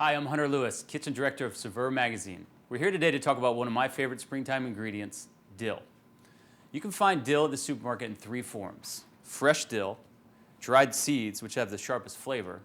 Hi, I'm Hunter Lewis, Kitchen Director of Saveur Magazine. We're here today to talk about one of my favorite springtime ingredients, dill. You can find dill at the supermarket in three forms: fresh dill, dried seeds, which have the sharpest flavor,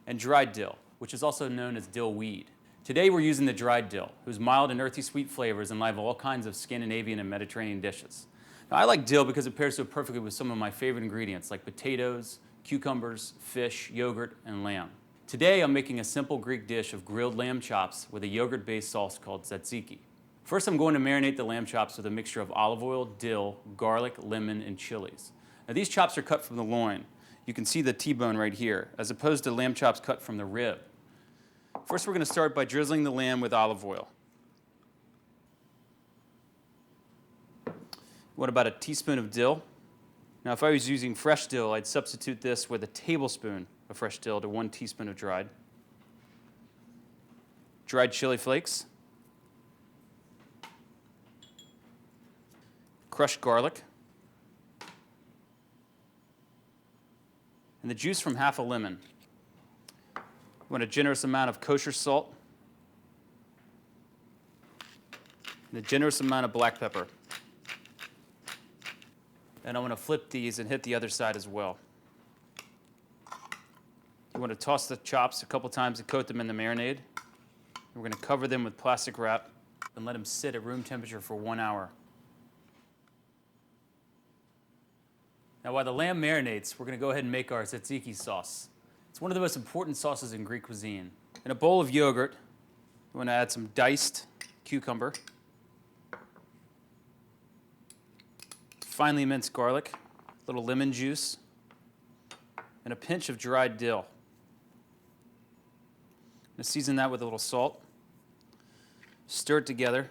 and dried dill, which is also known as dill weed. Today we're using the dried dill, whose mild and earthy sweet flavors enliven all kinds of Scandinavian and Mediterranean dishes. Now, I like dill because it pairs so perfectly with some of my favorite ingredients like potatoes, cucumbers, fish, yogurt, and lamb. Today I'm making a simple Greek dish of grilled lamb chops with a yogurt-based sauce called tzatziki. First I'm going to marinate the lamb chops with a mixture of olive oil, dill, garlic, lemon, and chilies. Now these chops are cut from the loin. You can see the T-bone right here, as opposed to lamb chops cut from the rib. First we're going to start by drizzling the lamb with olive oil. You want about a teaspoon of dill. Now if I was using fresh dill, I'd substitute this with a tablespoon of fresh dill to 1 teaspoon of dried. Dried chili flakes. Crushed garlic. And the juice from half a lemon. You want a generous amount of kosher salt. And a generous amount of black pepper. And I want to flip these and hit the other side as well. You want to toss the chops a couple times to coat them in the marinade. We're going to cover them with plastic wrap and let them sit at room temperature for 1 hour. Now while the lamb marinates, we're going to go ahead and make our tzatziki sauce. It's one of the most important sauces in Greek cuisine. In a bowl of yogurt, you want to add some diced cucumber, finely minced garlic, a little lemon juice, and a pinch of dried dill. I'm going to season that with a little salt. Stir it together.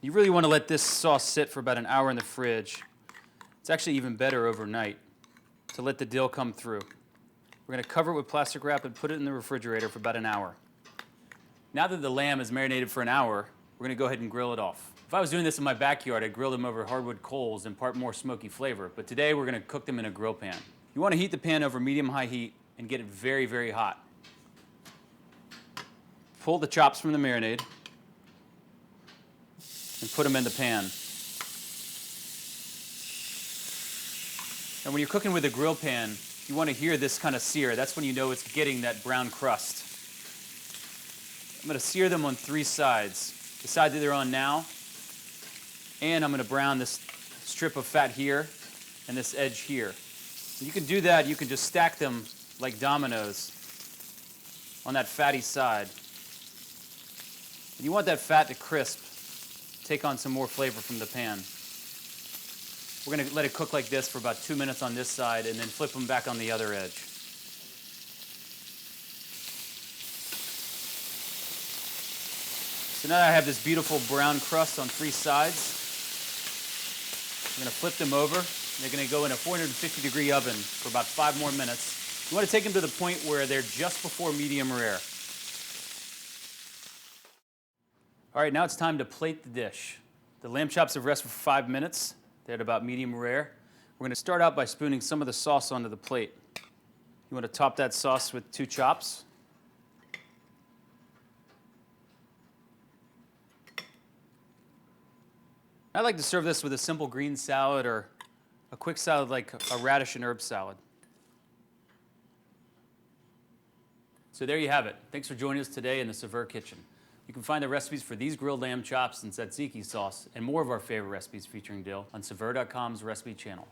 You really want to let this sauce sit for about an hour in the fridge. It's actually even better overnight to let the dill come through. We're going to cover it with plastic wrap and put it in the refrigerator for about an hour. Now that the lamb is marinated for an hour, we're going to go ahead and grill it off. If I was doing this in my backyard, I'd grill them over hardwood coals and impart more smoky flavor. But today we're going to cook them in a grill pan. You want to heat the pan over medium-high heat and get it very, very hot. Pull the chops from the marinade and put them in the pan. And when you're cooking with a grill pan, you want to hear this kind of sear. That's when you know it's getting that brown crust. I'm going to sear them on 3 sides. The side that they're on now, and I'm going to brown this strip of fat here and this edge here. You can do that. You can just stack them like dominoes on that fatty side. And you want that fat to crisp, take on some more flavor from the pan. We're going to let it cook like this for about 2 minutes on this side and then flip them back on the other edge. So now that I have this beautiful brown crust on 3 sides, I'm going to flip them over. They're going to go in a 450-degree oven for about 5 more minutes. You want to take them to the point where they're just before medium rare. All right, now it's time to plate the dish. The lamb chops have rested for 5 minutes. They're at about medium rare. We're going to start out by spooning some of the sauce onto the plate. You want to top that sauce with 2 chops. I like to serve this with a simple green salad or a quick salad like a radish and herb salad. So there you have it. Thanks for joining us today in the Saveur Kitchen. You can find the recipes for these grilled lamb chops and tzatziki sauce and more of our favorite recipes featuring dill on Saveur.com's recipe channel.